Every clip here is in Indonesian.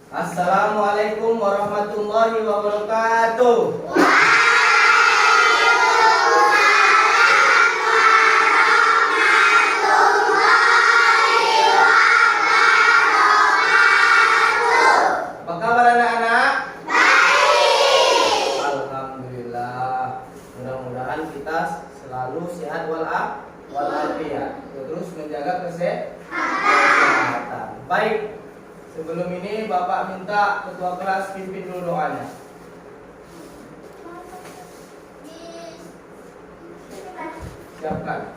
Assalamualaikum warahmatullahi wabarakatuh. Apa kabar anak-anak? Baik. Alhamdulillah. Mudah-mudahan kita selalu sehat walafiat. Terus menjaga kesehatan. Baik. Sebelum ini Bapak minta ketua kelas pimpin dulu doanya. Siapkan.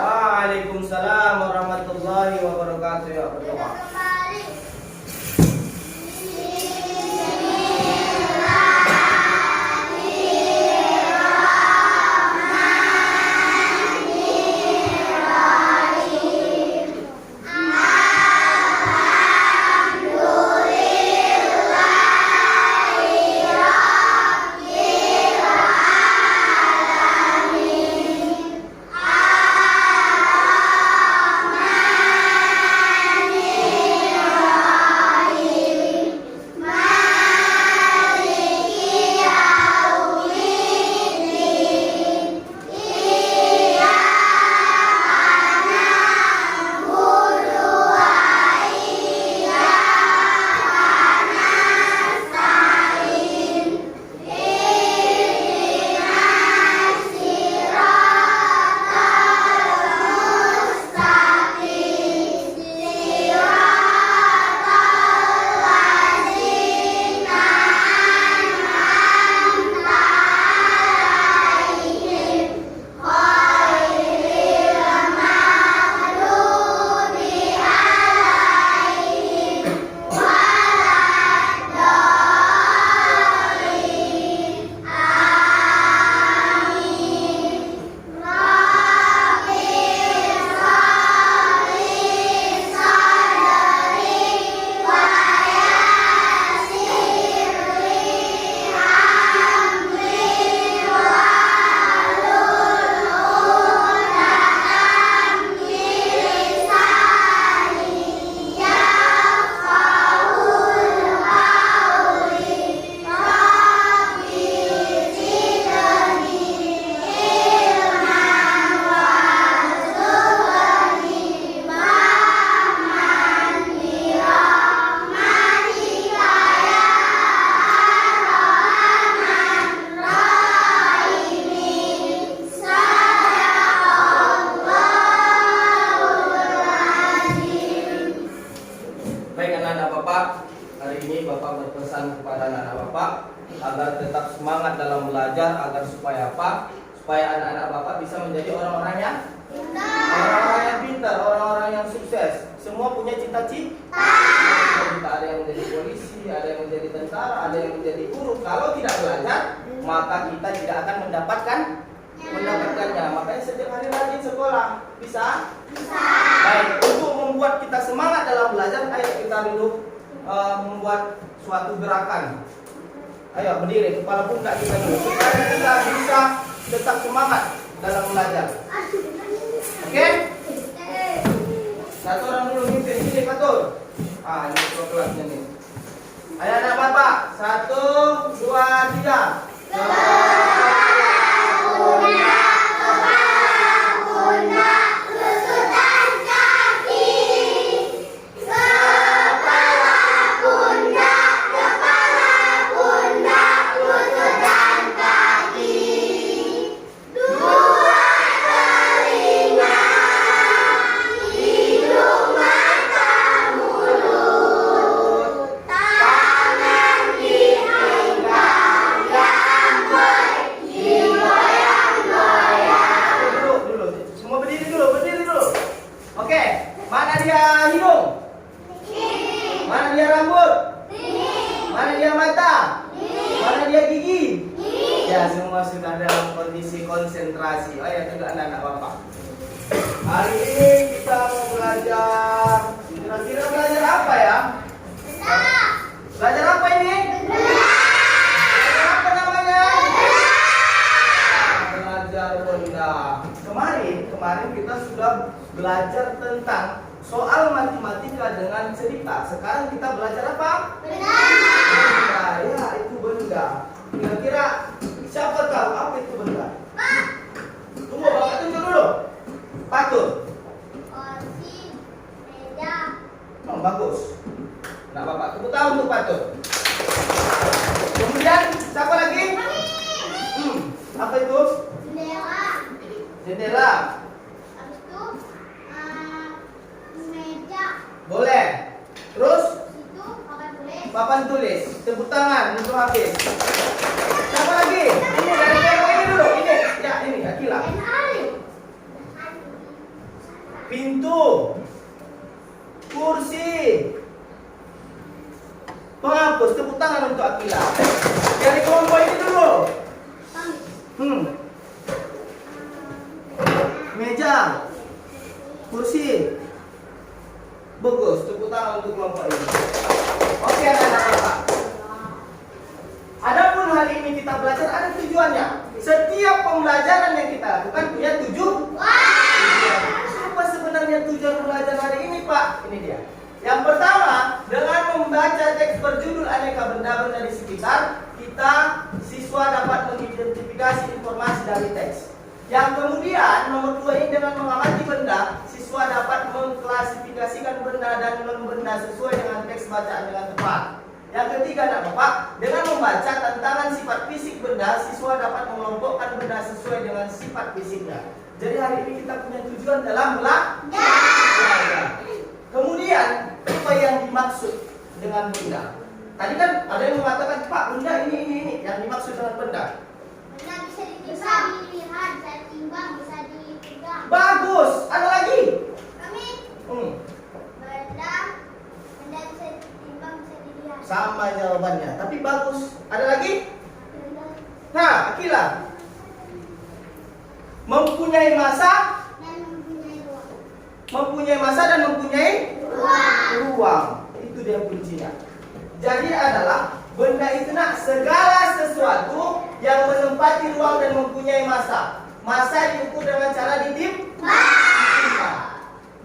Waalaikumsalam warahmatullahi wabarakatuh. Ya berdoa. Hari ini Bapak berpesan kepada anak-anak Bapak agar tetap semangat dalam belajar, agar supaya apa? Supaya anak-anak Bapak bisa menjadi orang-orang yang pintar, orang-orang yang sukses. Semua punya cita-cita. Ada yang menjadi polisi, ada yang menjadi tentara, ada yang menjadi guru. Kalau tidak belajar, maka kita tidak akan mendapatkannya. Makanya setiap hari rajin sekolah. Bisa? Bisa. Baik, untuk membuat kita semangat dalam belajar, ayo kita duduk. Membuat suatu gerakan. Ayo berdiri, kepala pundak kita dulu supaya kita bisa tetap semangat dalam belajar. Oke? Satu orang dulu mimpin sini patul. Ini ketua kelasnya nih. Ayo anak Bapak, 1, 2, 3. Mana dia rambut? Mana dia mata? Mana dia gigi? Ya, semua sudah dalam kondisi konsentrasi. Oh ya, juga anak-anak Bapak. Hari ini kita mau belajar belajar tentang soal matematika dengan cerita. Sekarang kita belajar apa? Benda. Ya, itu benda. Kira-kira siapa tahu apa itu benda? Tunggu, Bapak tunjuk dulu. Patung. Kursi, meja. Oh, bagus. Nah, Bapak tepuk tangan untuk patung. Kemudian siapa lagi? Apa itu? Jendela. Jendela. Habis itu meja. Boleh. Terus Situ papan tulis. papan tulis. Tepuk tangan untuk habis. Siapa lagi? Ini dari tembok ini dulu. Ini, ya ini Akila. Pintu. Kursi. Penghapus. Tepuk tangan untuk Akila. Dari kelompok ini dulu. Meja. Kursi. Bagus. Tepuk tangan untuk kelompok ini. Oke, anak-anak. Adapun hal ini kita belajar ada tujuannya. Setiap pembelajaran yang kita lakukan punya tujuan. Apa sebenarnya tujuan belajar hari ini, Pak? Ini dia. Yang pertama, dengan membaca teks berjudul aneka benda-benda di sekitar, kita siswa dapat mengidentifikasi informasi dari teks. Yang kemudian, nomor 2 ini dengan mengamati benda, siswa dapat mengklasifikasikan benda dan membenda sesuai dengan teks bacaan dengan tepat. Yang ketiga, anak Bapak, dengan membaca tantangan sifat fisik benda, siswa dapat mengelompokkan benda sesuai dengan sifat fisiknya. Jadi hari ini kita punya tujuan dalam belajar. Kemudian, apa yang dimaksud dengan benda? Tadi kan ada yang mengatakan, Pak, benda ini yang dimaksud dengan benda. Benda bisa ditimbang, dilihat, bisa ditimbang, bisa dipegang. Bagus. Ada lagi? Kami benda bisa ditimbang, bisa dilihat. Sama jawabannya, tapi bagus. Ada lagi? Benda Nah, Akila. Mempunyai masa, dan mempunyai ruang. mempunyai masa dan mempunyai ruang. Itu dia kuncinya. Jadi adalah benda itu segala sesuatu yang menempati ruang dan mempunyai masa. Masa diukur dengan cara ditimbang.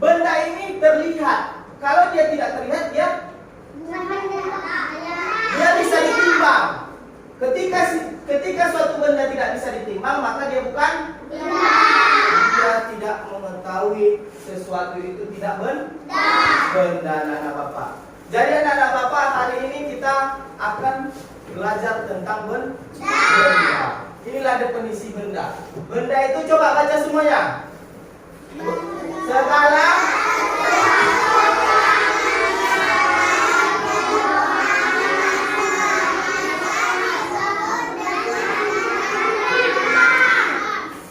Benda ini terlihat. Kalau dia tidak terlihat, dia bisa ditimbang. Ketika suatu benda tidak bisa ditimbang, maka dia bukan. Dia tidak mengetahui sesuatu itu tidak benda, anak Bapak. Jadi anak Bapak, hari ini kita akan belajar tentang benda. Inilah definisi benda. Benda itu coba baca semuanya. Sekarang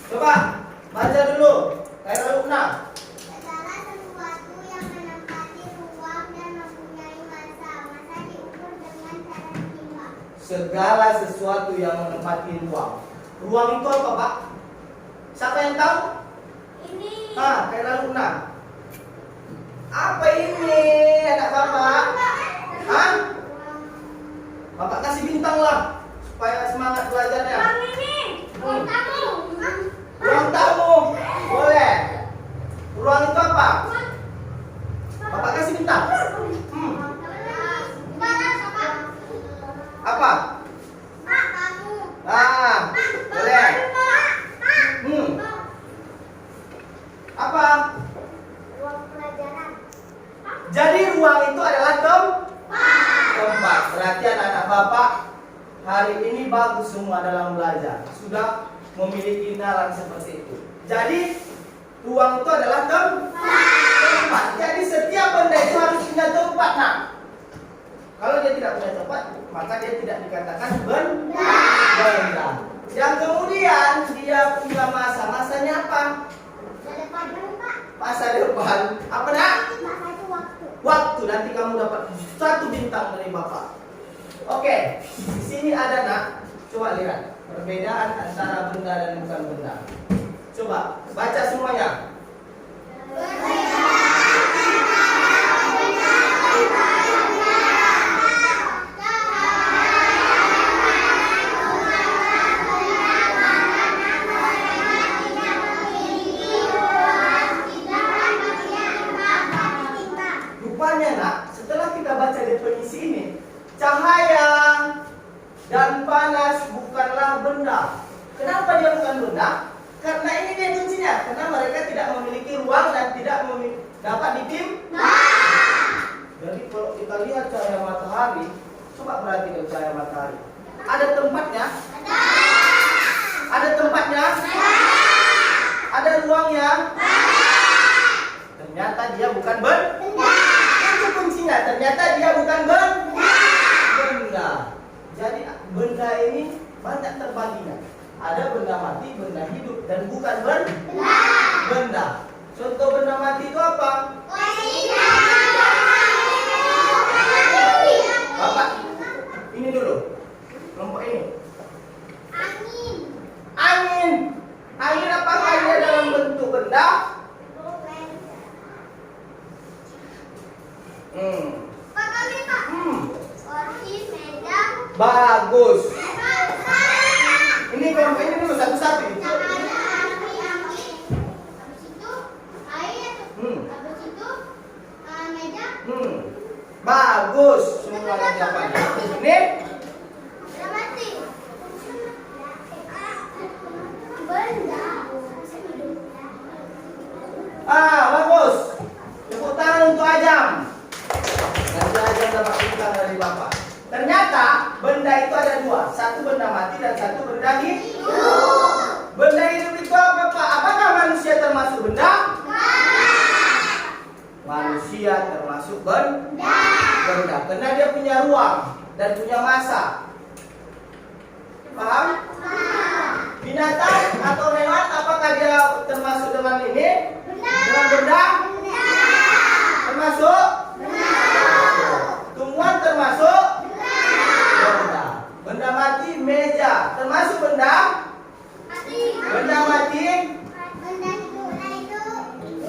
coba baca dulu. Kayak Lukna. Segala sesuatu yang menempati ruang dan mempunyai masa. Masa diukur dengan cara ditimbang. Segala sesuatu yang menempati ruang. Ruang itu apa, Pak? Siapa yang tahu? Ini Kayak Lukna. Apa ini, anak Bapak? Bapak kasih bintang lah supaya semangat belajarnya. ruang tamu. Ruang tamu. Boleh. Ruang itu apa? Bapak kasih bintang. Apa? Boleh. Apa? Ruang pelajaran. Jadi ruang itu adalah tempat. Berarti anak-anak Bapak hari ini bagus semua dalam belajar. Sudah memiliki nalar seperti itu. Jadi ruang itu adalah tempat. Jadi setiap benda itu harus punya tempat. Nah, kalau dia tidak punya tempat, maka dia tidak dikatakan benda. Yang kemudian dia punya masa. Masanya apa? Masa depan. Apa nak? Masa itu waktu. Waktu. Nanti kamu dapat 1 bintang dari Bapak. Oke. Di sini ada nak. Coba lihat perbedaan antara benda dan bukan benda. Coba baca semuanya. Rupanya nak, setelah kita baca definisi ini, cahaya dan panas bukanlah benda. Kenapa dia bukan benda? Karena ini dia kuncinya. Karena mereka tidak memiliki ruang dan tidak dapat ditimbang. Jadi kalau kita lihat cahaya matahari, coba perhatikan cahaya matahari. Ada tempatnya? Ada tempatnya? Ada ruangnya? Ternyata dia bukan benda. Itu kuncinya. Ternyata dia bukan benda. Jadi benda ini banyak terbaginya. Ada benda mati, benda hidup, dan bukan benda. Contoh benda mati itu apa? Bapak, ini dulu. Kelompok ini. Angin. Angin apakah dia dalam bentuk benda? Bagus. Ini kelompok ini dulu satu-satu. Bagus. Semuanya jawabannya. Ini bagus. Tepuk tangan untuk Ajam. Nanti Ajam dapat bintang dari Bapak. Ternyata benda itu ada dua. Satu benda mati dan satu benda hidup. Benda hidup itu apa Pak? Apakah manusia termasuk benda? Manusia termasuk benda. Karena dia punya ruang dan punya massa. Paham? Binatang atau hewan apakah dia termasuk dengan ini? Dengan benda? Termasuk? Tumbuhan termasuk? Benda. Benda mati, meja termasuk benda? Benda mati?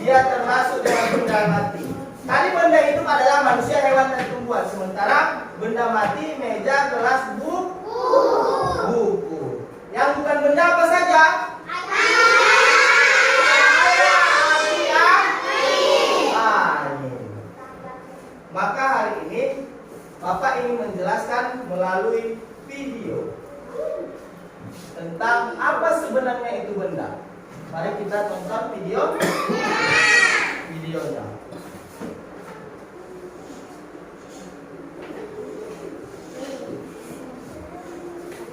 Dia termasuk dengan benda mati. Tadi benda itu adalah manusia, hewan, dan tumbuhan. Sementara benda mati, meja, gelas, buku. Yang bukan benda apa saja? Maka hari ini Bapak ingin menjelaskan melalui video tentang apa sebenarnya itu benda. Mari kita tonton videonya.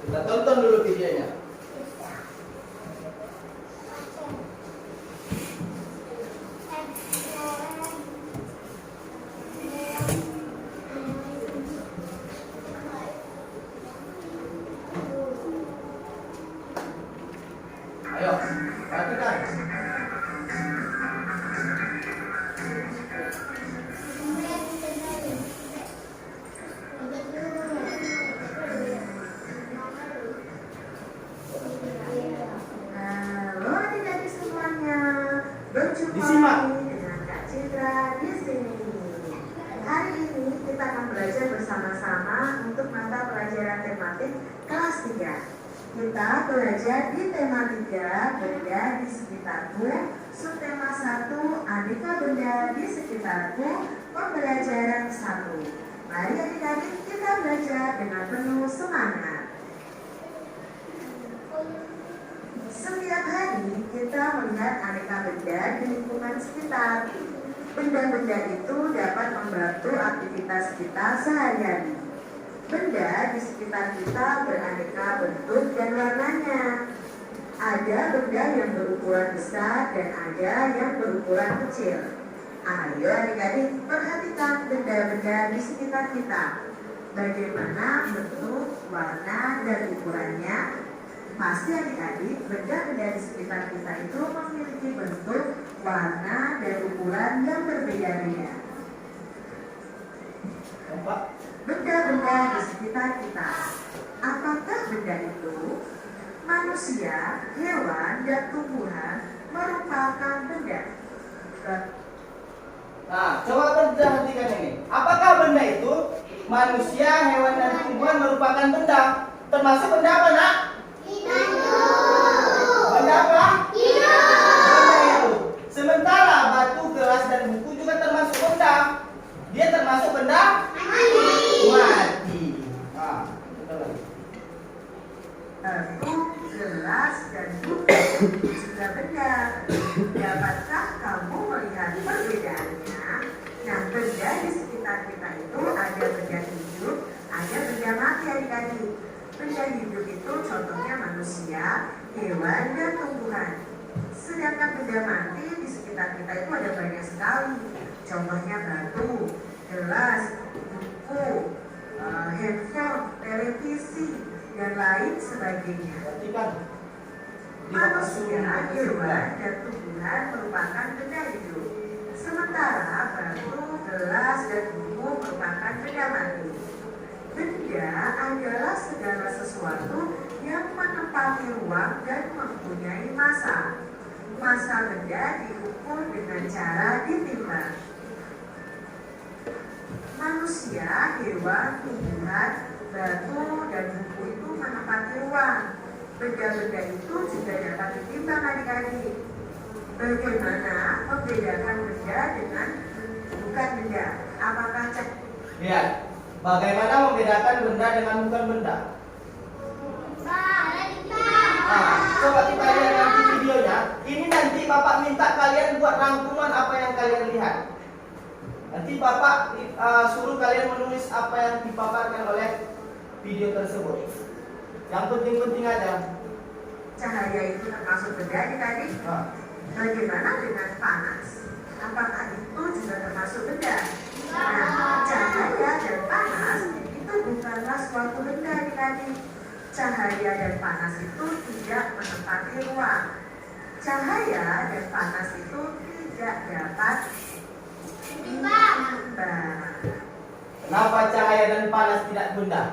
Kita tonton dulu videonya. Ayo, perhatikan. Halo adik-adik semuanya, berjumpa Disimak. lagi dengan Kak Citra di sini. Hari ini kita akan belajar bersama-sama untuk mata pelajaran tematik kelas 3. Kita belajar di tema 3, benda di sekitarku, subtema 1, aneka benda di sekitarku, pembelajaran 1. Mari adik-adik kita belajar dengan penuh semangat. Setiap hari kita melihat aneka benda di lingkungan sekitar. Benda-benda itu dapat membantu aktivitas kita sehari-hari. Benda di sekitar kita beraneka bentuk dan warnanya. Ada benda yang berukuran besar dan ada yang berukuran kecil. Ayo adik-adik perhatikan benda-benda di sekitar kita. Bagaimana bentuk, warna, dan ukurannya? Pasti adik-adik benda-benda di sekitar kita itu memiliki bentuk, warna, dan ukuran yang berbeda-beda. Benda-benda di sekitar kita. Apakah benda itu? Manusia, hewan, dan tumbuhan merupakan benda. Nah, coba perhatikan ini. Apakah benda itu? Manusia, hewan, dan tumbuhan merupakan benda. Termasuk benda apa, Nak? Benda apa? Benda itu. Sementara batu, gelas, dan buku juga termasuk benda. Dia termasuk benda mati. Ah, kita lagi. Batu, gelas, dan buku sudah benar. Dapatkah kamu melihat perbedaannya? Nah, benda di sekitar kita itu ada benda hidup, ada benda mati adik-adik. Benda hidup itu contohnya manusia, hewan, dan tumbuhan. Sedangkan benda mati di sekitar kita itu ada banyak sekali. Contohnya batu, gelas, buku, handphone, televisi, dan lain sebagainya. Berarti kan Manusia, hewan, dan tumbuhan merupakan benda hidup. Sementara batu, gelas, dan buku merupakan benda mati. Benda adalah segala sesuatu yang menempati ruang dan mempunyai massa. Massa benda diukur dengan cara ditimbang. Manusia, hewan, tumbuhan, batu, dan buku itu menempati ruang. Benda-benda itu juga dapat ditimbang adik-adik. Bagaimana membedakan benda dengan bukan benda? Apakah cek? lihat bagaimana membedakan benda dengan bukan benda. Nah, coba kita lihat nanti videonya. Ini nanti Bapak minta kalian buat rangkuman apa yang kalian lihat. Nanti Bapak suruh kalian menulis apa yang dipaparkan oleh video tersebut. Yang penting-penting aja. Cahaya itu termasuk benda adik-adik. Nah, Bagaimana dengan panas? Apakah itu juga termasuk benda? Nah, cahaya dan panas itu bukanlah suatu benda adik-adik. Cahaya dan panas itu tidak menempati ruang. Cahaya dan panas itu tidak dapat ditimbang. kenapa cahaya dan panas tidak benda?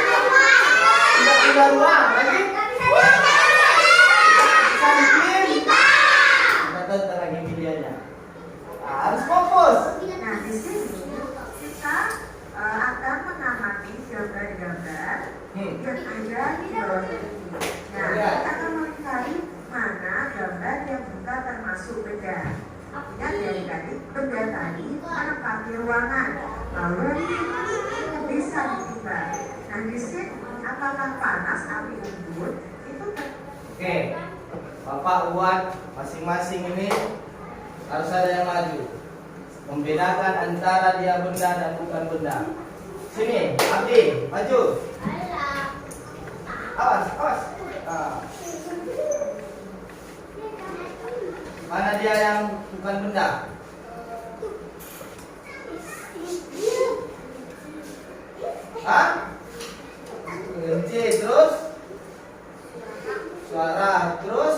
Tidak punya ruang, lagi? Bisa bikin? Kita tonton lagi videonya. Nah, harus fokus. Nah, di sini kita akan mengamati gambar-gambar yang ada di bawah ini. Nah, kita akan melihat mana gambar yang bukan termasuk benda. Ingat ya adik-adik, benda tadi menempati ruangan, lalu bisa ditimbang. Nah, di sini apakah panas api unggun itu Oke, Bapak buat masing-masing ini harus ada yang maju. Membedakan antara dia benda dan bukan benda. Sini, Abdi, maju. Awas, awas. Nah. Mana dia yang bukan benda? Hah? Kunci terus. Suara terus.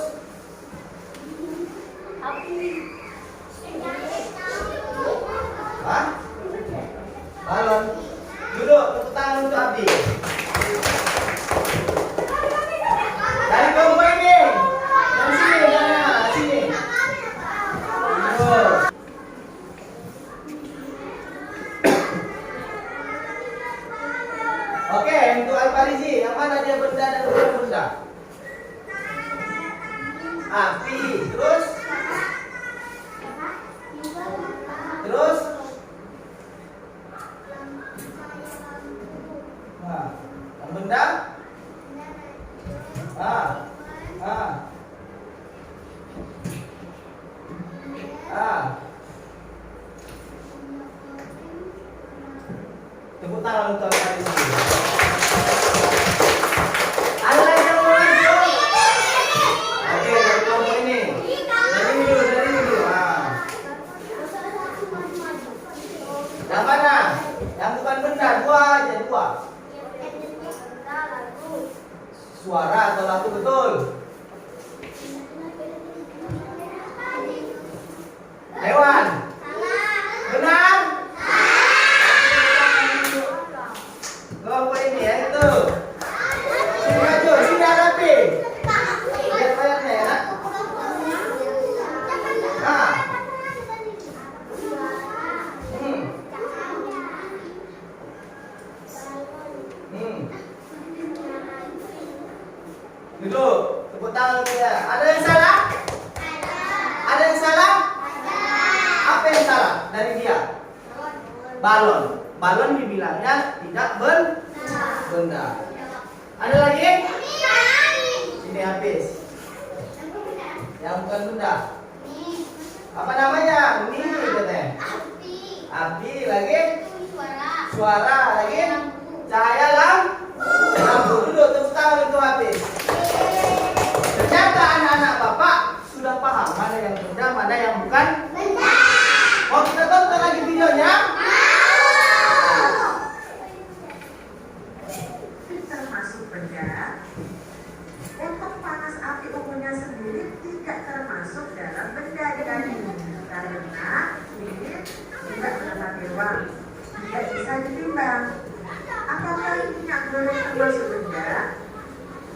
Hah? Balon. Duduk, tepuk tangan untuk Abdi. Dari kelompok ini. Dari sini, dari sini. Duduk. Oke, untuk Al-Farizi, yang mana dia benda dan bukan benda? Api, terus. Terus. Nah, yang benda? Tepuk tangan untuk Al-Farizi. Ada lagi yang mau ikut? Oke, dari kelompok ini. Dari dulu. Yang mana? Yang bukan benda, dua aja, dua. Suara atau lagu betul? Hewan? Benar? balon. Balon dibilangnya tidak benda. Ada lagi? Ini habis. Yang bukan benda. Apa namanya? Ini katanya. Api lagi? Suara lagi? Cahaya lampu. Dulu tepuk tangan untuk habis. Ternyata anak-anak Bapak sudah paham mana yang benda, mana yang bukan. Mau kita tonton lagi videonya? Termasuk benda. Untuk panas api umumnya sendiri tidak termasuk dalam benda jadi karena ini tidak menempati ruang, tidak bisa ditimbang. Apakah minyak goreng termasuk benda?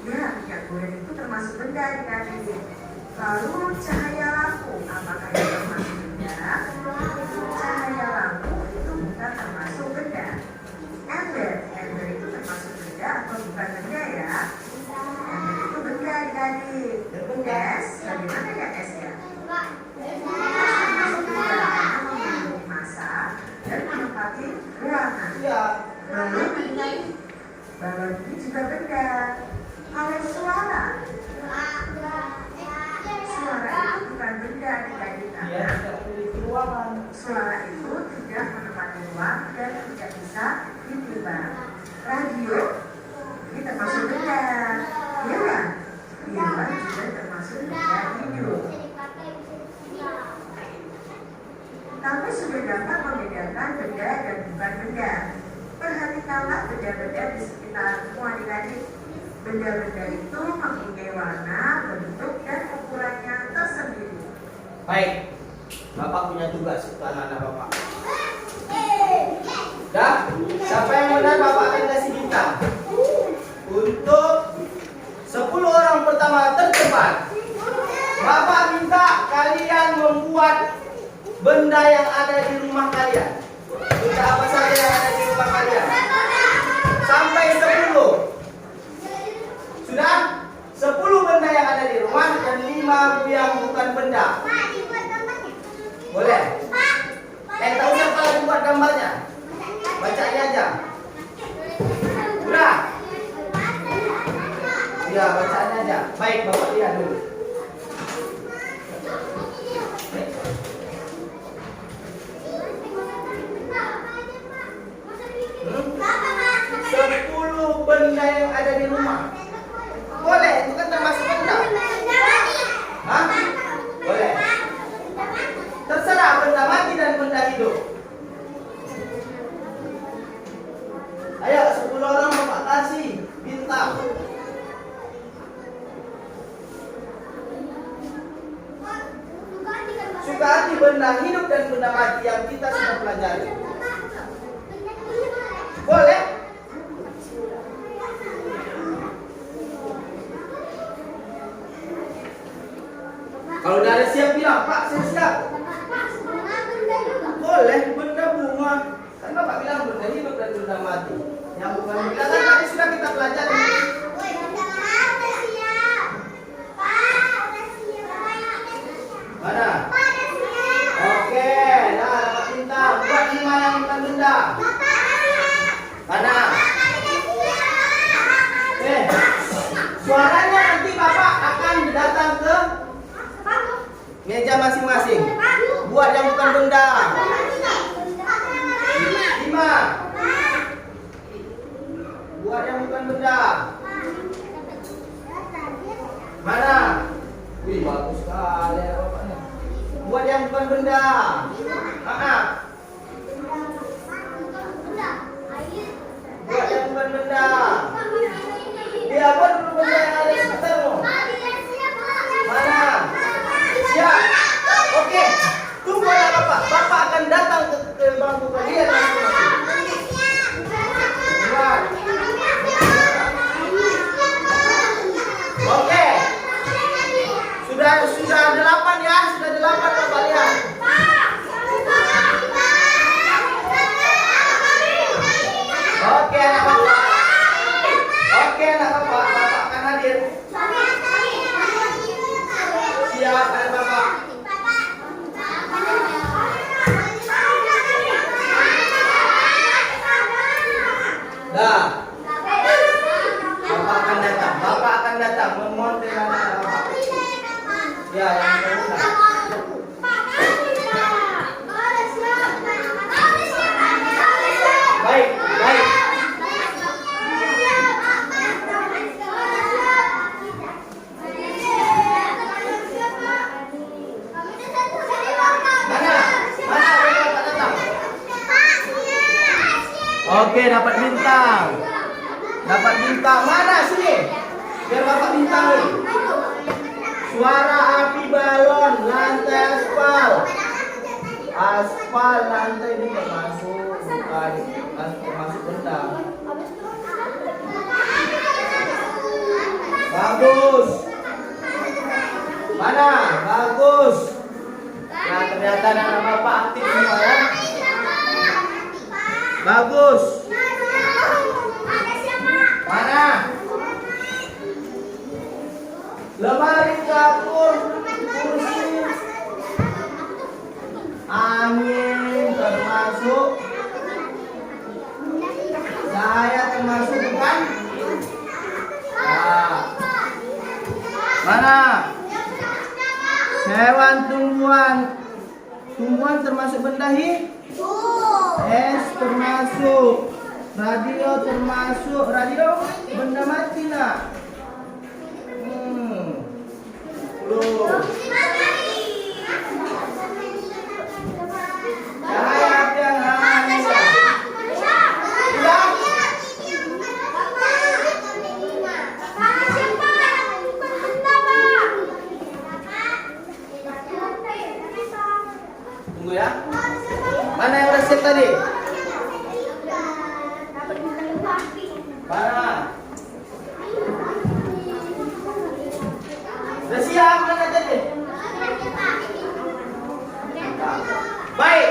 Ya, minyak goreng itu termasuk benda jadi. Lalu cahaya lampu, apakah itu termasuk benda? Cahaya lampu itu bukan termasuk benda. Ember itu termasuk benda atau bukan benda ya? Ember itu benda adik-adik. Es, bagaimana ya es ya? Termasuk benda karena memiliki massa dan menempati ruangan. Iya. Lalu balon ini juga benda. Kalau suara itu bukan benda adik-adik Dia karena tidak memiliki ruangan. suara itu tidak menempati ruang dan tidak bisa ditimbang. Radio ini termasuk benda. Hewan juga termasuk benda hidup. Kamu sudah dapat membedakan benda dan bukan benda. Perhatikanlah benda-benda di sekitarmu adik-adik. Benda-benda itu mempunyai warna, bentuk, dan ukurannya tersendiri. Baik, Bapak punya tugas untuk anak-anak Bapak. Dah, siapa yang benar Bapak akan kasih bintang. Untuk 10 orang pertama tercepat, Bapak minta kalian membuat benda yang ada di rumah kalian. Benda apa saja yang ada di rumah kalian. Sampai 10. Sudah? 10 benda yang ada di rumah dan 5 yang bukan benda. Boleh? Tak usah kalau dibuat gambarnya. Bacanya aja. Sudah? Ya, bacaannya aja. Baik, Bapak lihat dulu. Sepuluh benda yang ada di rumah. Boleh, itu kan termasuk benda. Hah? Boleh. Terserah benda mati dan benda hidup. Ayo 10 orang Bapak kasih bintang. Suka hati benda hidup dan benda mati yang kita sudah pelajari. Boleh? Kalau udah ada siap bilang, Pak saya siap. Boleh, benda bunga. Kan Bapak bilang benda hidup dan benda mati. Yang bukan benda kan tadi sudah kita pelajari. Mana? Oke, nah dapat bintang. Buat 5 yang bukan benda. Mana? Suaranya nanti Bapak akan datang ke meja masing-masing. Buat yang bukan benda. 5. Buat yang bukan benda. Mana? Wih, bagus sekali ya Bapaknya. Buat yang bukan benda. Buat yang bukan benda. Dia buat dulu benda yang ada di sekitarmu. Mana? Siap. Oke. Tunggulah Bapak. Bapak akan datang ke bangku kalian masing-masing. Buat. Oke. Sudah 8 ya. Sudah 8 Bapak lihat. Oke anak Bapak. Oke anak Bapak. Bapak akan hadir. Siap anak Bapak. Oke, dapat bintang. Dapat bintang. Mana sini? Biar Bapak bintang. Suara api balon, lantai aspal. Aspal lantai ini termasuk bukan termasuk benda. Bagus. Mana? Bagus. Nah, ternyata anak Bapak aktif semua ya. Bagus. Mana? Lemari dapur, kursi, angin termasuk, cahaya termasuk bukan? Nah. Mana? Hewan tumbuhan, tumbuhan termasuk benda es termasuk, radio termasuk, radio benda mati nak. Cahaya api yang hanya. Tunggu ya. Mana yang udah siap tadi? Mana? Udah siap mana tadi? Baik.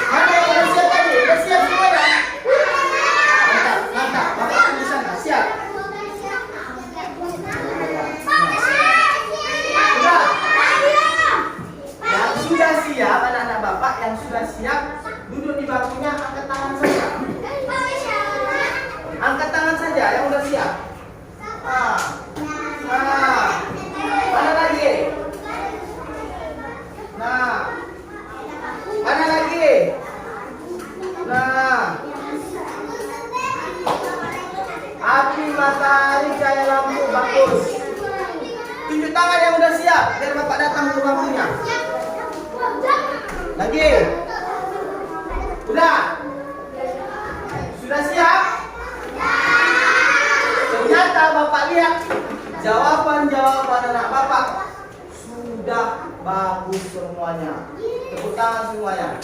Mana yang udah siap tadi? Udah siap semua ya? Mantap, mantap. Bapak di sana siap. Sudah. Yang sudah siap, anak-anak Bapak yang sudah siap, duduk di bangkunya, angkat tangan saja. Angkat tangan saja yang udah siap. Nah, mana lagi? Nah, mana lagi? Nah, api matahari cahaya lampu bagus. Tunjuk tangan yang udah siap biar Bapak datang ke bangkunya. Lagi. Udah. Sudah siap? Ternyata Bapak lihat jawaban-jawaban anak Bapak sudah bagus semuanya. Tepuk tangan semuanya.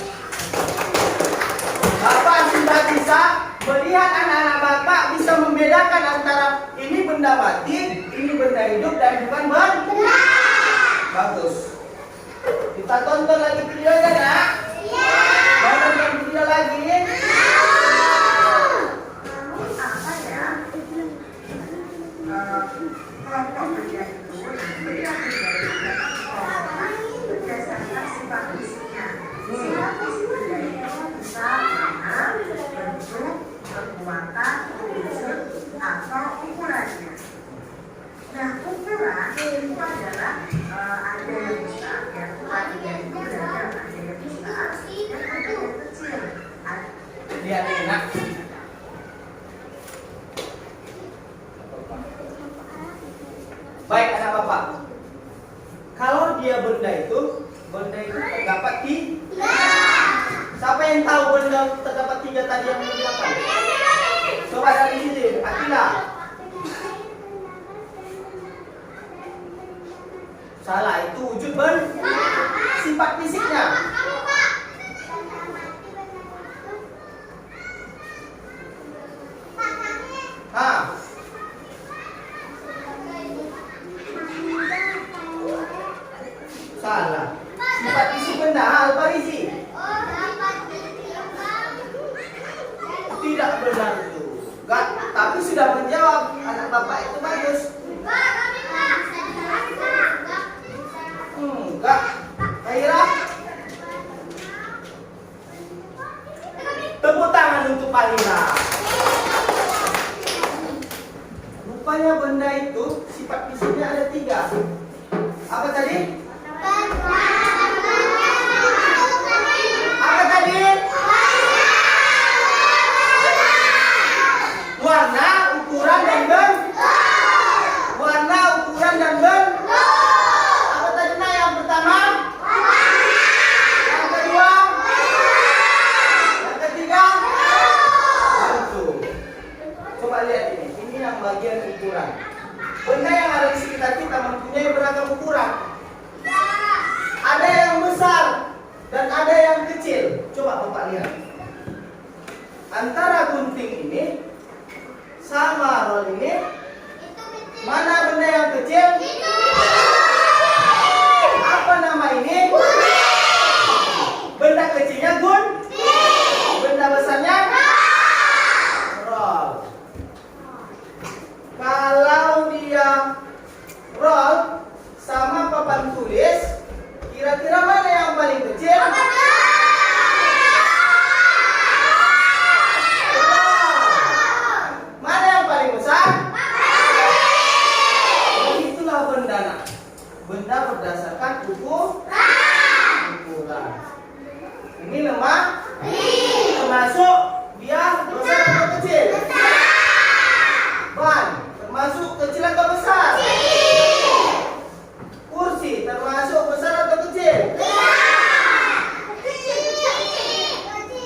Bapak sudah bisa melihat anak-anak Bapak bisa membedakan antara ini benda mati, ini benda hidup dan bukan benda. Bagus. Kita tonton lagi videonya nak. Mau tonton video lagi? Apa ya? Kelompok kerja itu terdiri dari beberapa orang berdasarkan sifat fisiknya. Sifat fisik benda itu bisa warna, bentuk, kekuatan, wujud, atau ukurannya. Nah, ukuran itu adalah ada yang besar, ya. Ukurannya itu beragam, ada yang besar dan ada yang kecil. Lihat ini nak. Baik anak Bapak. Kalau dia benda itu terdapat tiga. Siapa yang tahu benda terdapat tiga tadi yang belakang? Coba dari sini, Atila. Salah, itu wujud benda. Sifat fisiknya. Salah. Sifat fisik benda, Al-Farizi. Tidak benar itu. Enggak, tapi sudah menjawab. Anak Bapak itu bagus. Enggak. Aira. Tepuk tangan untuk Palira. Rupanya benda itu sifat fisiknya ada tiga. Apa tadi? Apa tadi? Warna, ukuran, dan bentuk. Warna, ukuran, dan bentuk. Apa tadi nak yang pertama? Yang kedua? Yang ketiga? berdasarkan ukuran. Ini lemah, termasuk dia besar atau kecil? Ban termasuk kecil atau besar? Kursi termasuk besar atau kecil?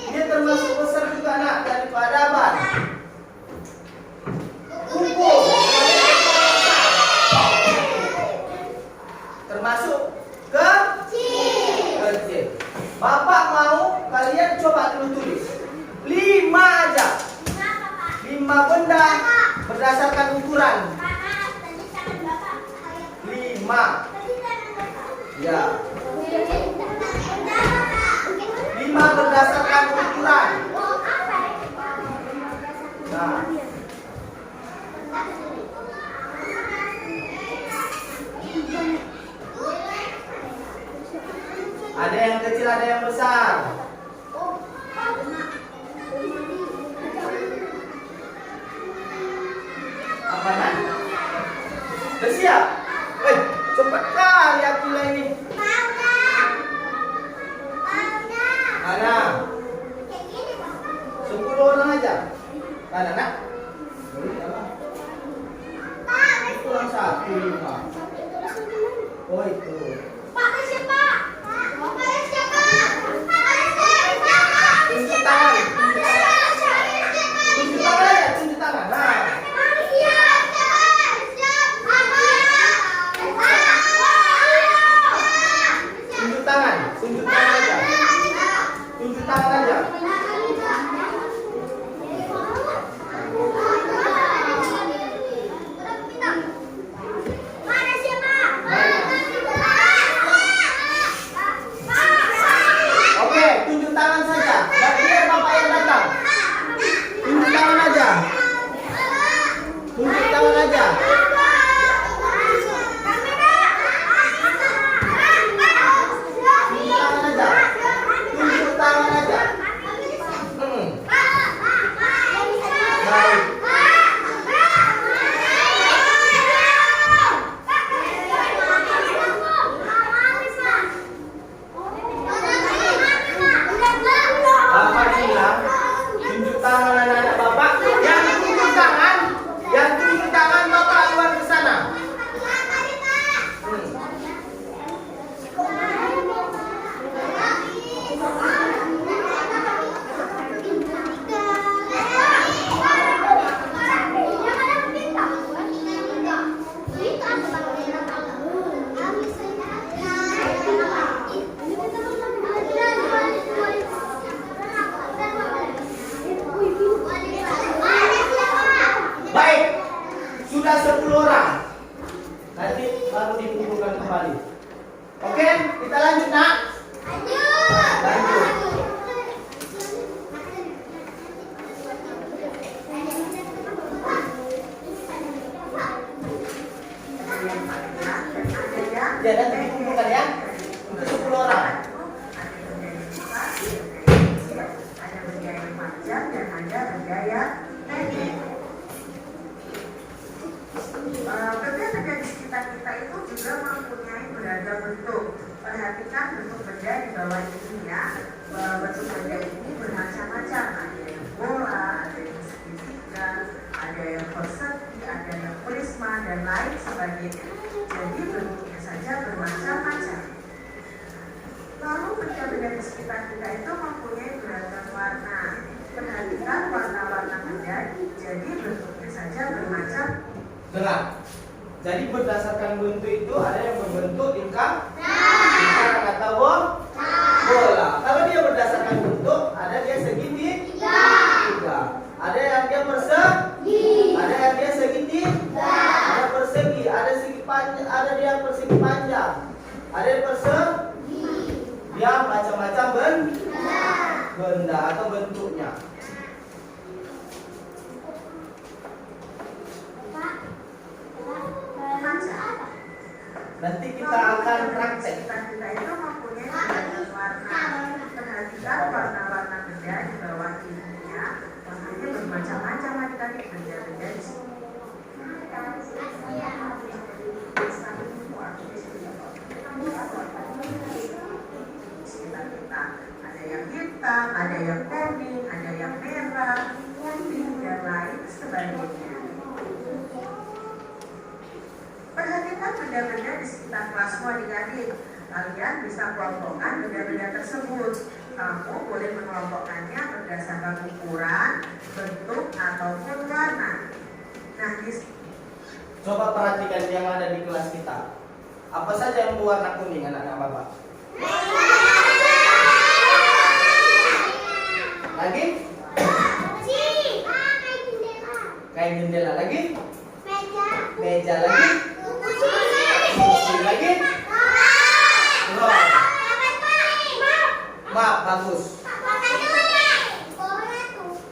Dia termasuk besar juga nak daripada ban. Buku termasuk kecil. Bapak mau kalian coba dulu tulis 5 aja. 5 benda berdasarkan ukuran. 5. Ya. 5 berdasarkan ukuran. Nah. Ada yang kecil, ada yang besar. Apa nak? Sudah siap? Cepat kali Akila ini. Mana? 10 orang aja. Mana nak? Kurang 1, 5. Oh itu. Tunjuk tangan. Tunjuk tangan aja, tunjuk tangan. Nah. Tunjuk tangan aja. Tunjuk tangan aja. Oke, tunjuk tangan saja. Biar bapak yang datang. Tunjuk tangan aja. Tunjuk tangan aja. Tunjuk tangan aja. Baik. Bapak bilang tunjuk tangan anak-anak bapak. Yang tunjuk tangan bapak keluar ke sana. Baik, sudah 10 orang. Nanti baru dikumpulkan kembali. Oke, kita lanjut nak. Lanjut. Ya, nanti dikumpulkan ya. Untuk 10 orang. Ada benda yang panjang dan ada benda yang pendek. Benda-benda di sekitar kita itu juga mempunyai beragam bentuk. Perhatikan bentuk benda di bawah ini ya. Bentuk benda ini bermacam-macam. Ada yang bola, ada yang segitiga, ada yang persegi, ada yang prisma dan lain sebagainya. Jadi bentuknya saja bermacam-macam. Lalu benda-benda di sekitar kita itu mempunyai beragam warna. Perhatikan warna-warna benda, jadi bentuknya saja bermacam. Dengar. Jadi berdasarkan bentuk itu ada yang berbentuk lingkar atau bola. Kalau dia berdasarkan bentuk, ada dia segitiga. Ada yang dia persegi, ada yang dia segitiga, ada persegi, ada segi panjang, ada dia persegi panjang, ada yang persegi. Dia macam-macam benda atau bentuknya. Nanti kita akan praktek. Kita itu mempunyai beragam warna. Perhatikan warna-warna benda di bawah ininya. Warnanya bermacam-macam tadi benda-benda di sini. sekitar kita. Ada yang hitam, ada yang kuning, ada yang merah, putih, dan lain sebagainya. Perhatikan benda-benda di sekitar kelasmu adik-adik. Kalian bisa kelompokkan benda-benda tersebut. Kamu boleh mengelompokkannya berdasarkan ukuran, bentuk, ataupun warna. Nah, Coba perhatikan yang ada di kelas kita. Apa saja yang berwarna kuning anak-anak Bapak? Lagi? Kain jendela lagi? Meja lagi? Kursi lagi? Belum. Map bagus.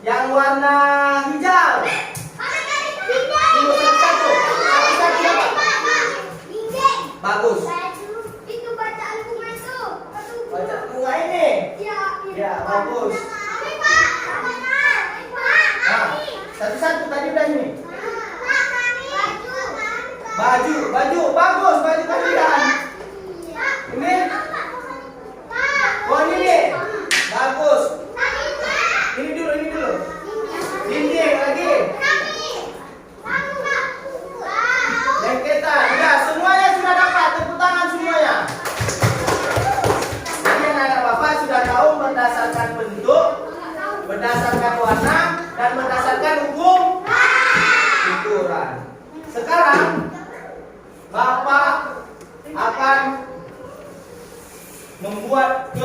Yang warna hijau. Tunggu satu-satu. Satu-satu Bapak. Bagus. Baca bunga ini. Ya, bagus. Nah, satu-satu tadi udah ini. Baju, bagus, baju kalian. Ini, oh ini, bagus. Ini dulu. Dinding lagi. Lengketan, udah semuanya sudah dapat. Tepuk tangan semuanya. Jadi anak-anak Bapak sudah tahu berdasarkan bentuk, berdasarkan warna, dan berdasarkan ukuran. Sekarang Bapak akan membuat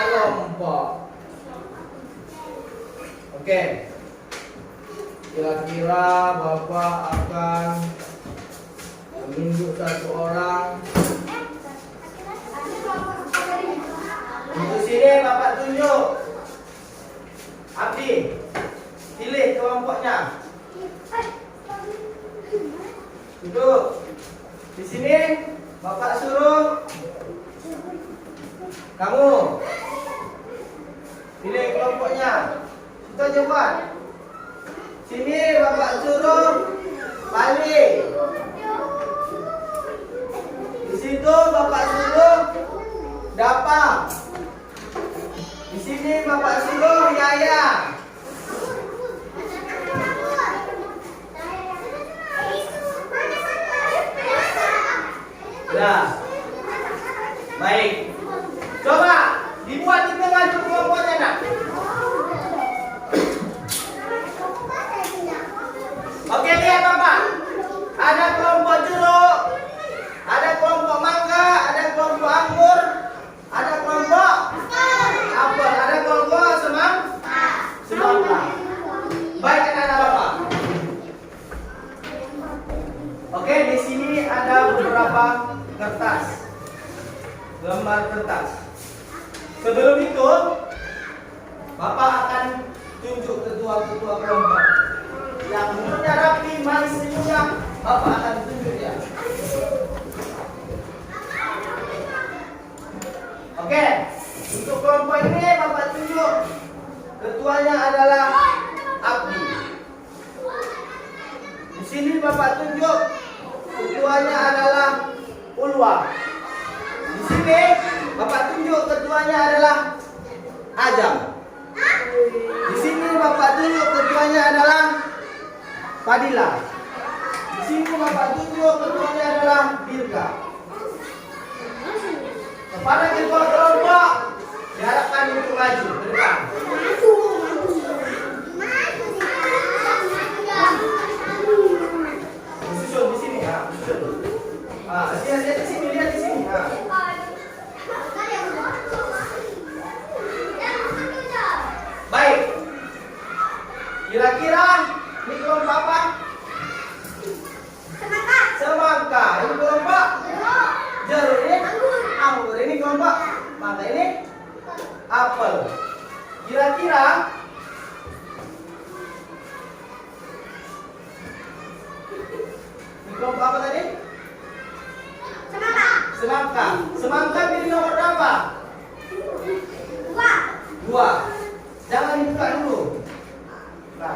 kelompok. Oke. Kira-kira Bapak akan menunjuk satu orang. Untuk sini Bapak tunjuk. Abdi, pilih kelompoknya. Duduk. Di sini Bapak suruh kamu pilih kelompoknya. Itu aja buat. Sini Bapak suruh Pali. Di situ Bapak suruh Dapa. Di sini Bapak suruh Yaya. Nah, baik. Coba dibuat di tengah kelompoknya nak. Oke, lihat Bapak. Ada kelompok jeruk, ada kelompok mangga, ada kelompok anggur, ada kelompok apel, ada kelompok semangka. Baik anak-anak Bapak. Oke, di sini ada beberapa kertas, lembar kertas. Sebelum itu, Bapak akan tunjuk ketua-ketua kelompok. Yang mulutnya rapi, manis senyumnya, Bapak akan tunjuk dia. Oke, untuk kelompok ini Bapak tunjuk. Ketuanya adalah Abdi. Di sini Bapak tunjuk. Ketuanya adalah Ulwa. Di sini Bapak tunjuk ketuanya adalah Ajam. Di sini Bapak tunjuk ketuanya adalah Fadila. Di sini Bapak tunjuk ketuanya adalah Birga. Kepada ketua kelompok diharapkan untuk maju ke depan. Susun di sini ya, susun. Lihat di sini, lihat di sini. Baik. Kira-kira ini kelompok apa? Semangka. Ini kelompok jeruk. Ini anggur. Ini kelompok mangga. Ini apel. Kira-kira ini kelompok apa tadi? Semangka. Semangka pilih nomor berapa? 2. Jangan dibuka dulu. Nah,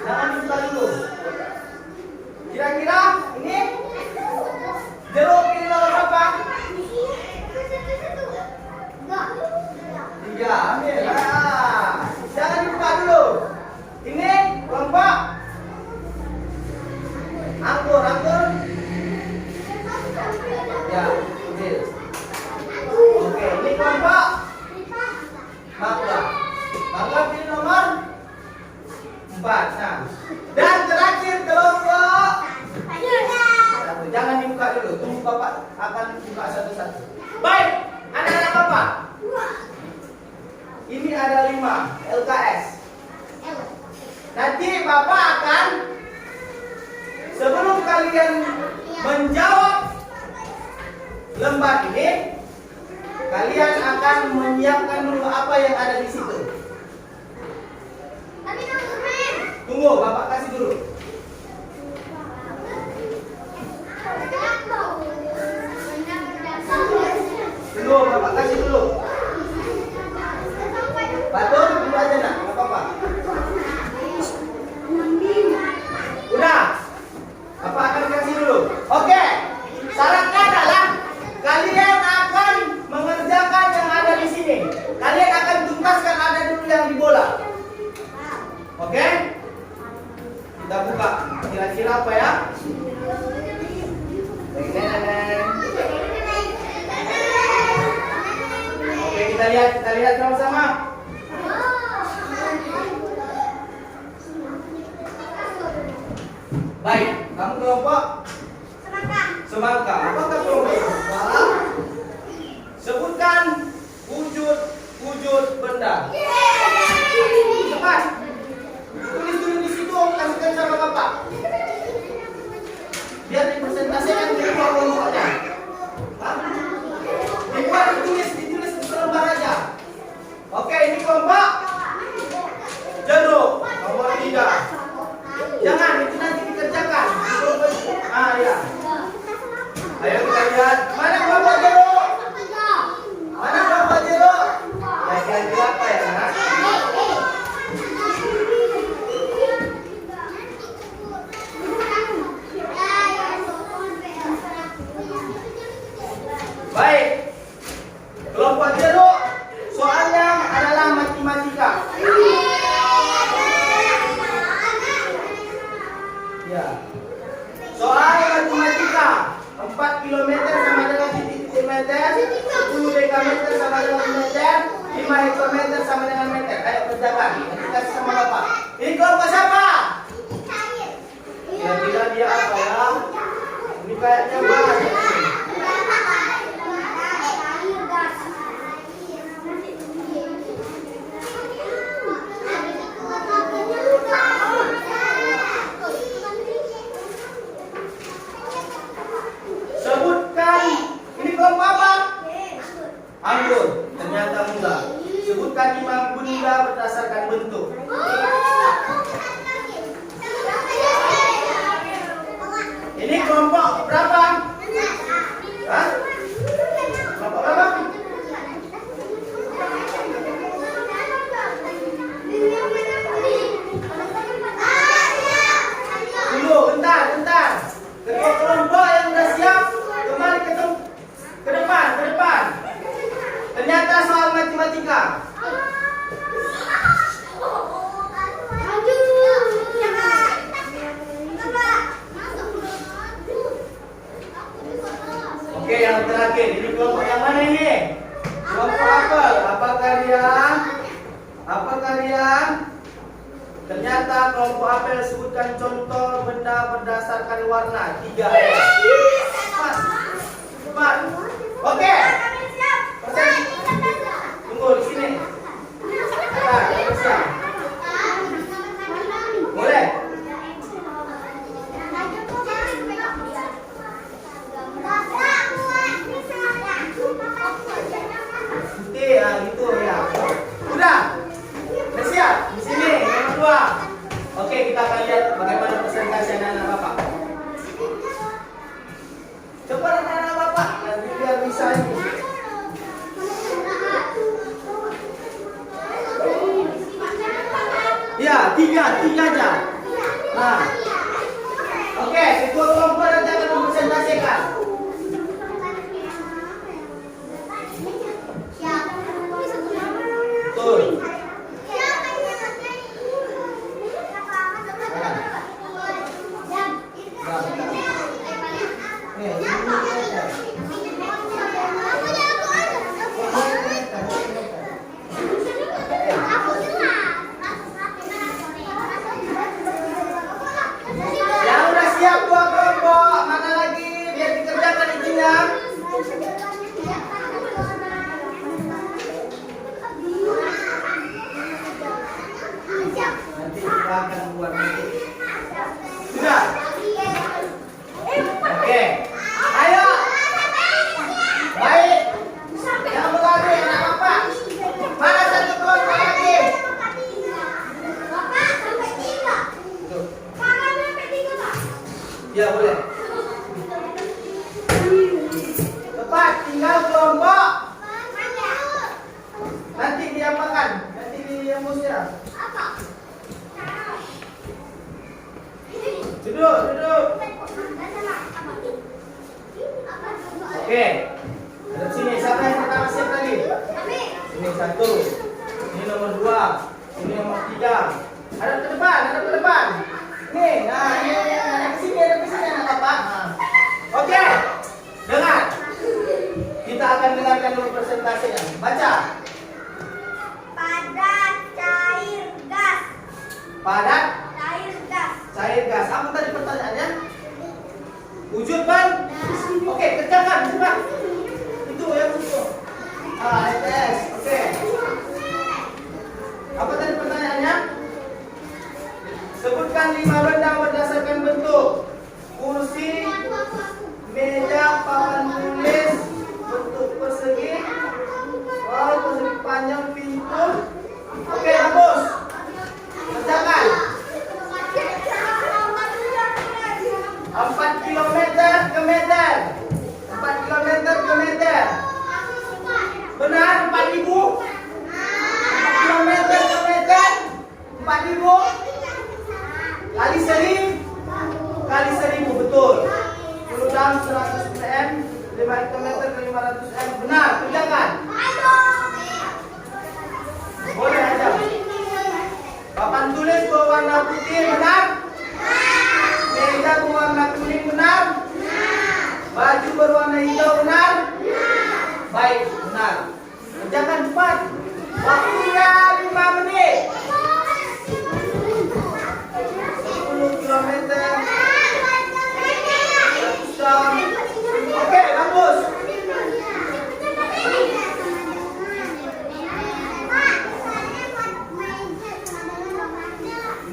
jangan dibuka dulu. Kira-kira ini buka satu-satu. Baik, anak-anak Bapak. Ini ada 5 LKS. Nanti Bapak akan, sebelum kalian menjawab lembar ini, kalian akan menyiapkan dulu apa yang ada di situ. Tunggu, Bapak kasih dulu. Tunggu, Bapak kasih dulu. Batuk dulu aja nak, nggak apa-apa. Udah, Bapak akan kasih dulu. Oke, syaratnya adalah kalian akan mengerjakan yang ada di sini. Kalian akan tuntaskan ada dulu yang di bola. Oke? Kita buka. Kira-kira apa ya? Oke, kita lihat sama-sama. Baik, kamu kelompok semangka. Apakah kelompok semangka? Sebutkan wujud benda. Cepat. Tulis dulu di situ, kasihkan sama Bapak. Biar dipresentasikan di kelompoknya. Dibuat ditulis di selembar aja. Oke, ini kelompok jeruk nomor 3. Jangan, itu nanti dikerjakan. Ya. Ayo kita lihat. Mana kelompok jeruk? Mana kelompok jeruk? Ya, kira-kira apa ya, nak? Baik. Kelompok jeruk, soalnya adalah matematika. Ya. Soal matematika. 4 km sama dengan titik meter, 10 dekameter sama dengan meter, 5 hektometer sama dengan meter. Ayo kerjakan. Nanti kasih sama Bapak. Ini kelompok siapa? Kira-kira dia apa ya? Ini kayaknya banyak. Sebutkan, ini kelompok apa? Anggur. Ternyata enggak. Sebutkan 5 benda berdasarkan bentuk. Ini kelompok berapa? Hah? Kelompok berapa? Tunggu, bentar. Ketua kelompok yang sudah siap, kembali ke depan. Ternyata soal matematika. Oke, yang terakhir. Ini kelompok yang mana ini? Kelompok apel. Apakah dia? Ternyata kelompok apel sebutkan contoh benda berdasarkan warna. 3. Cepat. Oke. Tunggu di sini. Siap. Boleh. Putih ya, gitu ya. Udah siap. Di sini yang kedua. Oke, kita akan lihat bagaimana presentasi anak-anak Bapak. tinggal kelompok. Nanti diapakan? Nanti diamusnya. Duduk, duduk. Oke. Dari sini siapa yang pertama siap tadi? Ini 1. Ini nomor 2. Ini nomor 3. Ada ke depan, ada ke depan. Nih, nah ini ada ke sini anak Bapak. Nah. Oke. Dengar. Kita akan dengarkan dulu presentasinya. Baca. Padat, cair, gas. Padat, Cair, gas. cair, gas. Apa tadi pertanyaannya? Wujud ban? Oke, kerjakan cepat. Itu yang wujud. LTS. Oke. Apa tadi pertanyaannya? Sebutkan 5 benda berdasarkan bentuk. Kursi, meja, papan tulis, bentuk persegi, persegi panjang, pintu. Oke, bagus. Kerjakan. 4 km ke meter. 4 km ke meter. Benar 4.000? 4 km ke meter. 4.000 kali 1.000 betul. 10 jam 100 m, 5 km ke 500 m. Benar, kerjakan. Boleh aja. Papan tulis berwarna putih, benar? Meja berwarna kuning, benar? Baju berwarna hijau, benar? Baik, benar. Kerjakan cepat. Waktunya 5 menit. 10 km. 100 jam. Oke, bagus.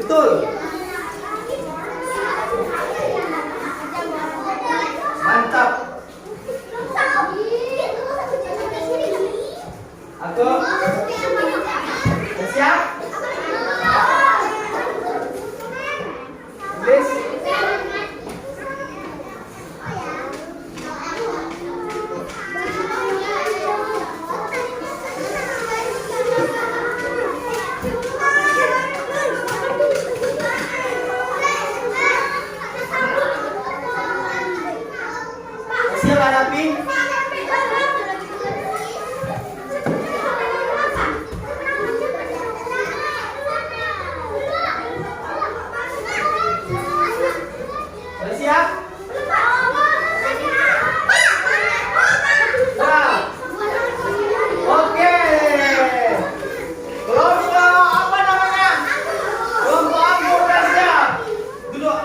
Betul. Mantap. Aku siap. Tulis. Siap hadapi. Sudah siap? Nah. Oke. Kelompok apa namanya? Kelompok anggur sudah siap. Duduk.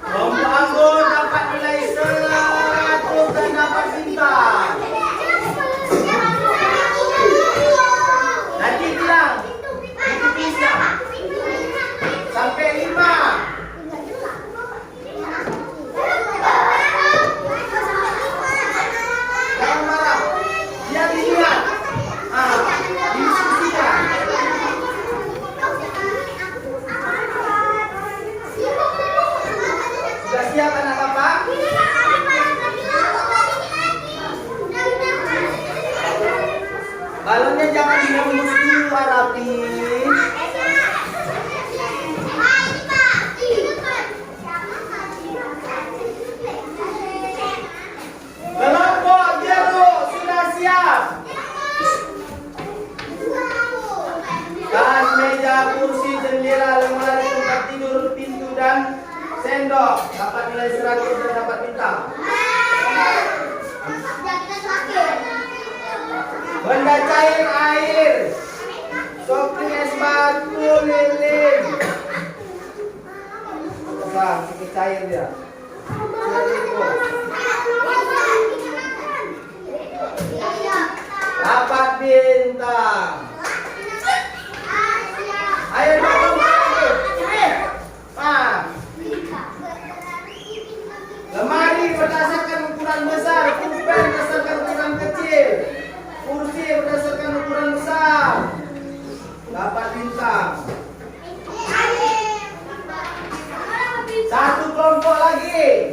Kelompok anggur dapat nilai 100 dan dapat bintang. Nanti bilang itu bisa sampai 5. Jangan marah. Dia dilihat. Diskusikan. Sudah siap anak Bapak? Balonnya jangan dihembus dulu, Rapi. Kelompok jeruk sudah siap. Dan meja, kursi, jendela, lemari, tempat tidur, pintu dan sendok dapat nilai 100 dan dapat bintang. Benda cair air, sopi es batu, lilin. Nah, sedikit cair dia. Dapat bintang. Ayo dong. Lemari berdasarkan ukuran besar, pulpen berdasarkan ukuran kecil, kursi berdasarkan ukuran besar, dapat bintang. Satu kelompok lagi.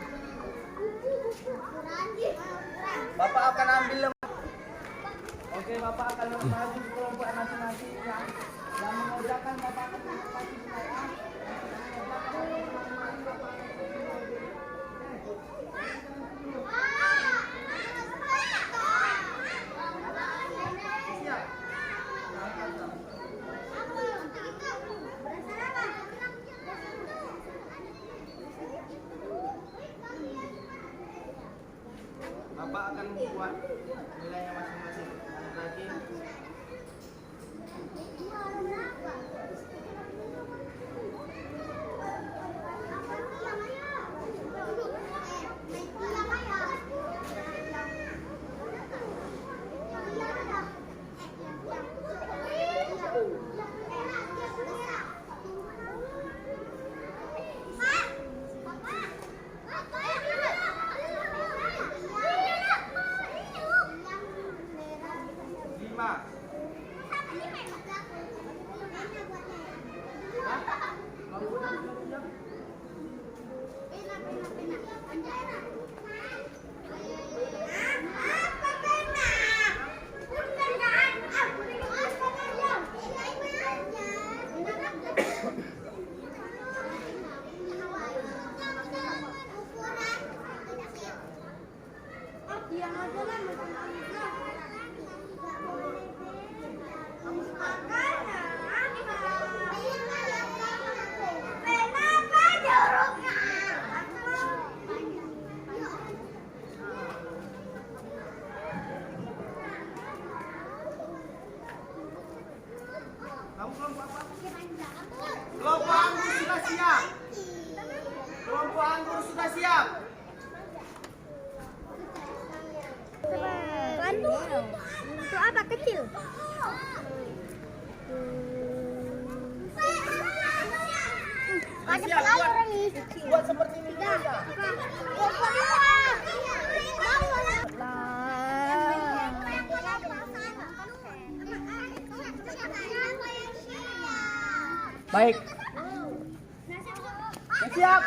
Bapak akan ambil Oke, Bapak akan maju ke kelompok masing-masing yang mengerjakan Bapak akan kasih saya. Bapak akan membuat nilainya masing-masing. Lagi. Kamu kelompok apa? Kelompok anggur sudah siap. Kelompok anggur sudah siap. Untuk apa kecil? Ada Siap, pengalaman nih. buat seperti ini dulu ya. Baik. Siap.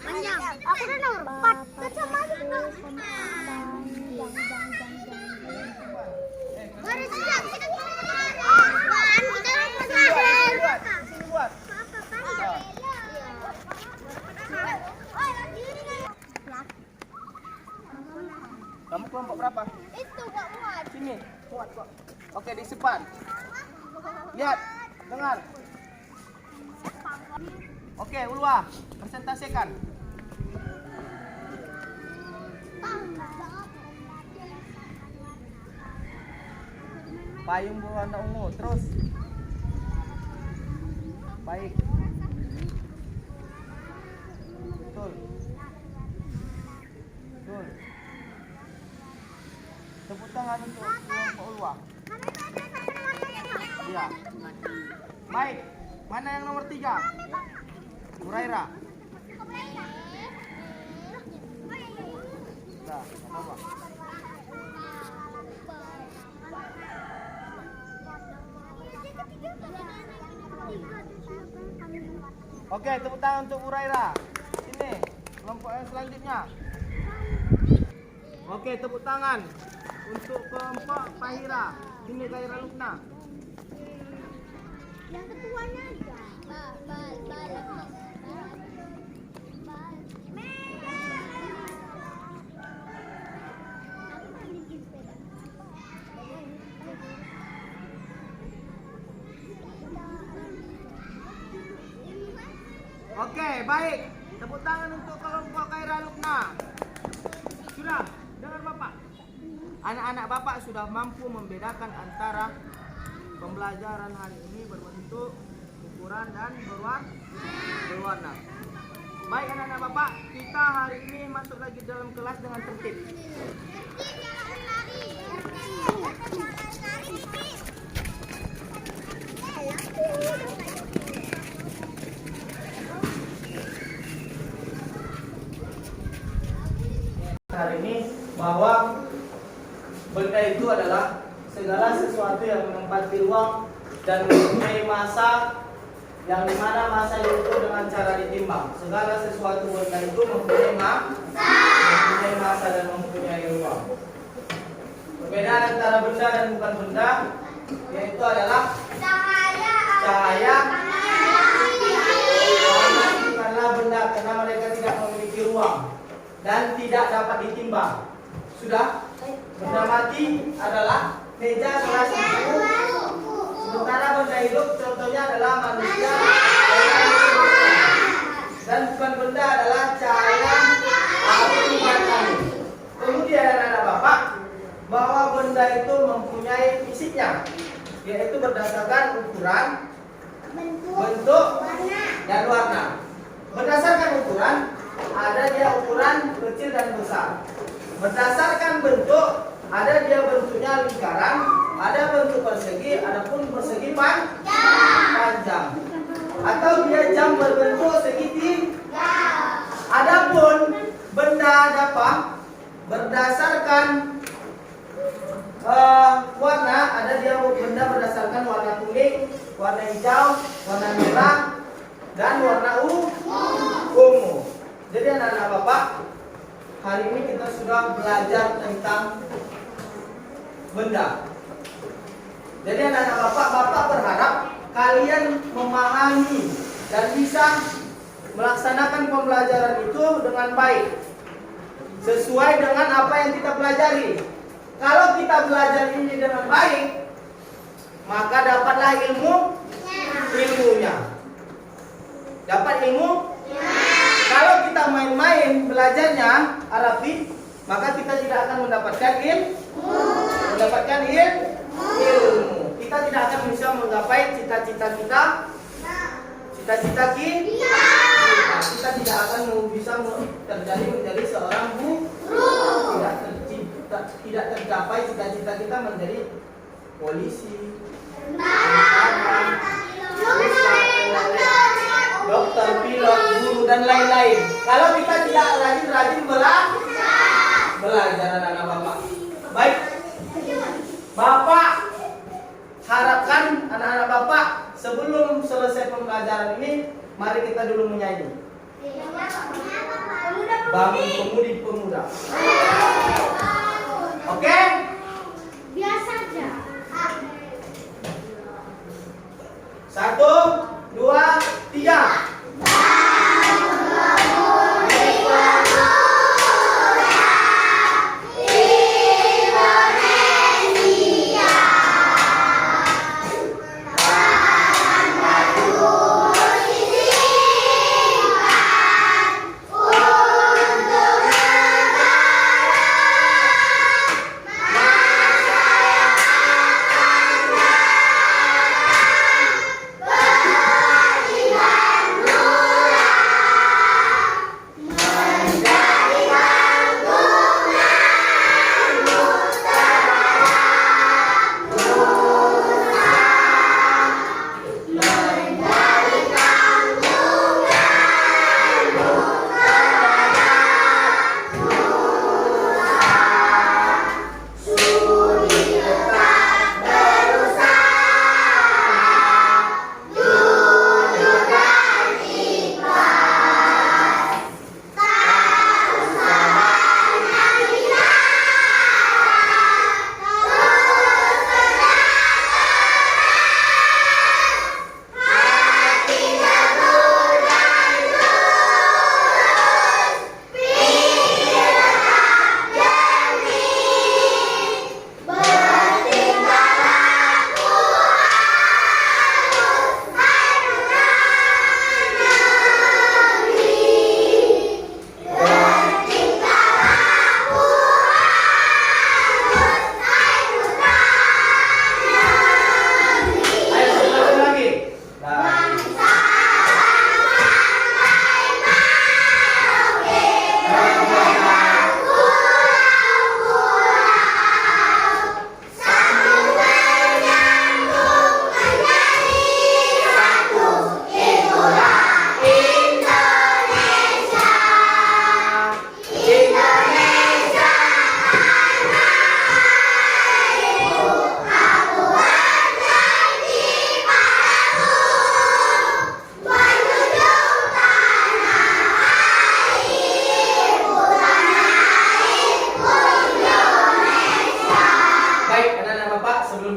Panjang. Aku udah nomor 4. Sama Buat. Kamu kelompok berapa? Itu Kak Muat. Sini. Kuat. Oke, di depan. Lihat, dengar. Oke, Ulwa, presentasikan. Payung berwarna ungu, terus. Baik. Betul. Tepuk tangan untuk kelompok Ulwa. Iya. Baik. Mana yang nomor 3? Huraira. Nah, apa? Oke, tepuk tangan untuk Huraira. Sini, kelompok yang selanjutnya. Oke, tepuk tangan untuk kelompok Fahira. Sini Fahira Lukna. Yang ketuanya aja. Oke, baik. Tepuk tangan untuk kelompok Fahira Lukna. Sudah, dengar Bapak. Anak-anak Bapak sudah mampu membedakan antara pembelajaran hari ini berbentuk, ukuran, dan berwarna. Baik anak-anak Bapak, kita hari ini masuk lagi dalam kelas dengan tertib. Hari ini bahwa benda itu adalah segala sesuatu yang menempati ruang dan mempunyai masa yang dimana masa diukur dengan cara ditimbang. Segala sesuatu benda itu mempunyai masa dan mempunyai ruang. Perbedaan antara benda dan bukan benda yaitu adalah cahaya bukanlah benda karena mereka tidak memiliki ruang dan tidak dapat ditimbang. Sudah, benda mati adalah meja, gelas, buku. Sementara benda hidup contohnya adalah manusia dan bukan benda adalah cahaya, api, dan angin. Kemudian anak Bapak bahwa benda itu mempunyai fisiknya, yaitu berdasarkan ukuran, bentuk, dan warna. Berdasarkan ukuran, ada dia ukuran kecil dan besar. Berdasarkan bentuk, ada dia bentuknya lingkaran, ada bentuk persegi, adapun persegi panjang. Atau dia jam berbentuk segitiga. Adapun benda dapat berdasarkan warna, ada dia benda berdasarkan warna kuning, warna hijau, warna merah, dan warna ungu. Jadi anak-anak Bapak, hari ini kita sudah belajar tentang benda. Jadi anak-anak Bapak berharap kalian memahami dan bisa melaksanakan pembelajaran itu dengan baik, sesuai dengan apa yang kita pelajari. Kalau kita belajar ini dengan baik, maka dapatlah ilmunya. Dapat ilmu. Kalau kita main-main belajarnya Arabic, maka kita tidak akan mendapatkan ilmu. Kita tidak akan bisa menggapai cita-cita kita. Kita tidak akan bisa menjadi seorang guru. Tidak tercapai cita-cita kita menjadi polisi, dokter, pilot, guru, dan lain-lain. Kalau kita tidak rajin belajar anak-anak Bapak. Baik, Bapak harapkan anak-anak Bapak sebelum selesai pembelajaran ini, mari kita dulu menyanyi. Bangun Pemudi-Pemuda. Oke? Biasa aja. 1, 2, 3.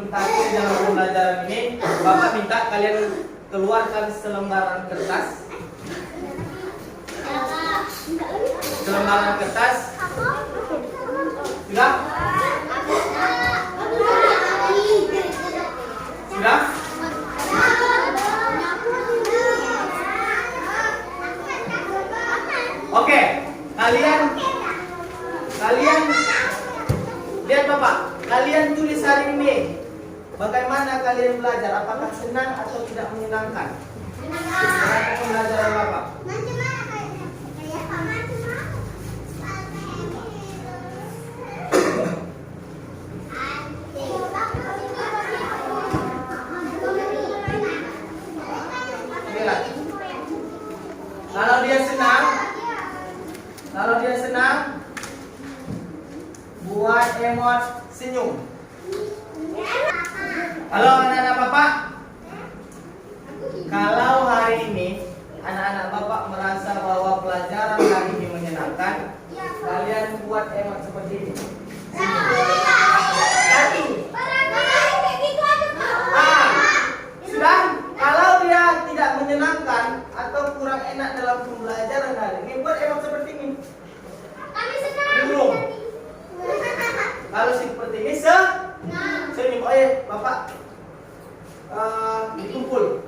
sebelum kita akhiri dalam pembelajaran ini, Bapak minta kalian keluarkan selembaran kertas. Selembaran kertas. Sudah? Sudah? Oke, kalian lihat Bapak, kalian tulis hari ini. Bagaimana kalian belajar? Apakah senang atau tidak menyenangkan? Menyenangkan pembelajaran Bapak. Kalau dia senang, buat emot senyum. Halo anak-anak Bapak. Kalau hari ini anak-anak Bapak merasa bahwa pelajaran hari ini menyenangkan, kalian buat emot seperti ini. Satu. Sudah. Kalau dia tidak menyenangkan atau kurang enak dalam pembelajaran hari ini, buat emot seperti ini. Bingung. Kalau seperti ini senyum. Oh ya, Bapak dikumpul.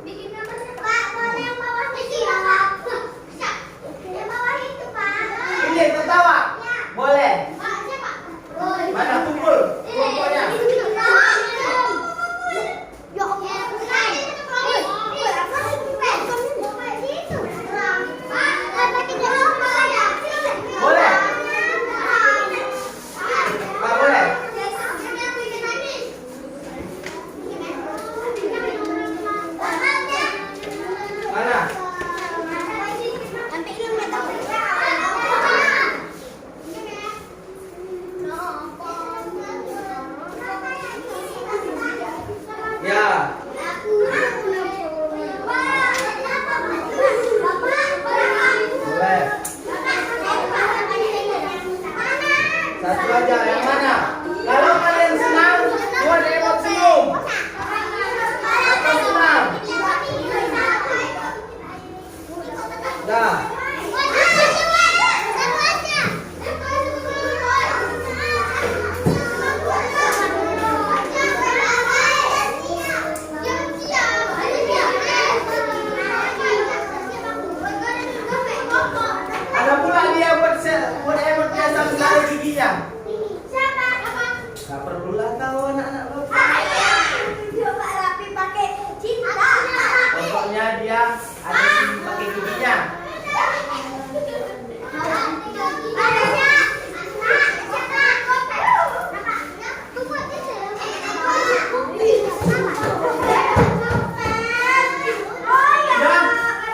Ini tertawa. Boleh. Mana kumpul? Kumpulnya. Boleh. Pak, boleh. Mana? Ya. Boleh. Satu aja, yang mana? Kalau kalian senang, buat emot senyum. Atau senang? Dah. Ada pula dia buat emot dia sambil taruh giginya. Gak perlulah tahu anak-anak Bapak. Pokoknya dia ada sini pakai giginya.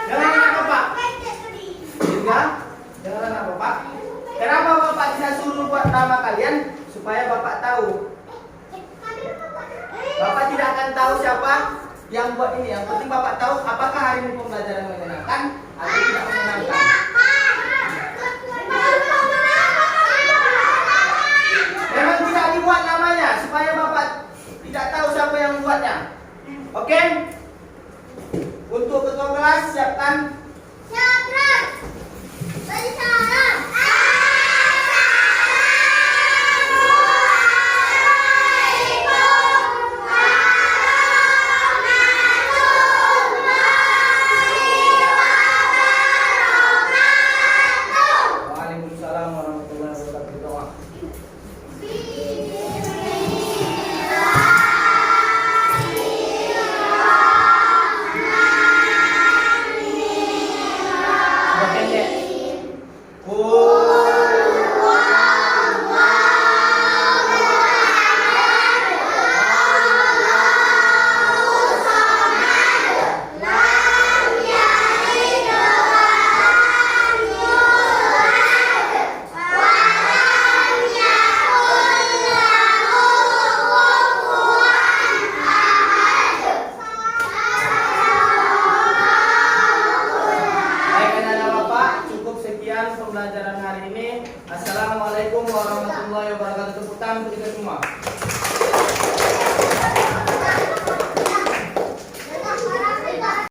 Jangan anak Bapak. Jangan anak Bapak. Kenapa Bapak tidak suruh buat nama kalian? Supaya Bapak tahu. Bapak tidak akan tahu siapa yang buat ini. Yang penting Bapak tahu apakah hari ini pembelajaran menyenangkan atau tidak menyenangkan. Memang tidak dibuat namanya supaya Bapak tidak tahu siapa yang membuatnya. Oke? Untuk ketua kelas siapkan. Waalaikumsalam warahmatullahi wabarakatuh. Pembelajaran hari ini. Assalamualaikum warahmatullahi wabarakatuh. Tepuk tangan untuk kita semua.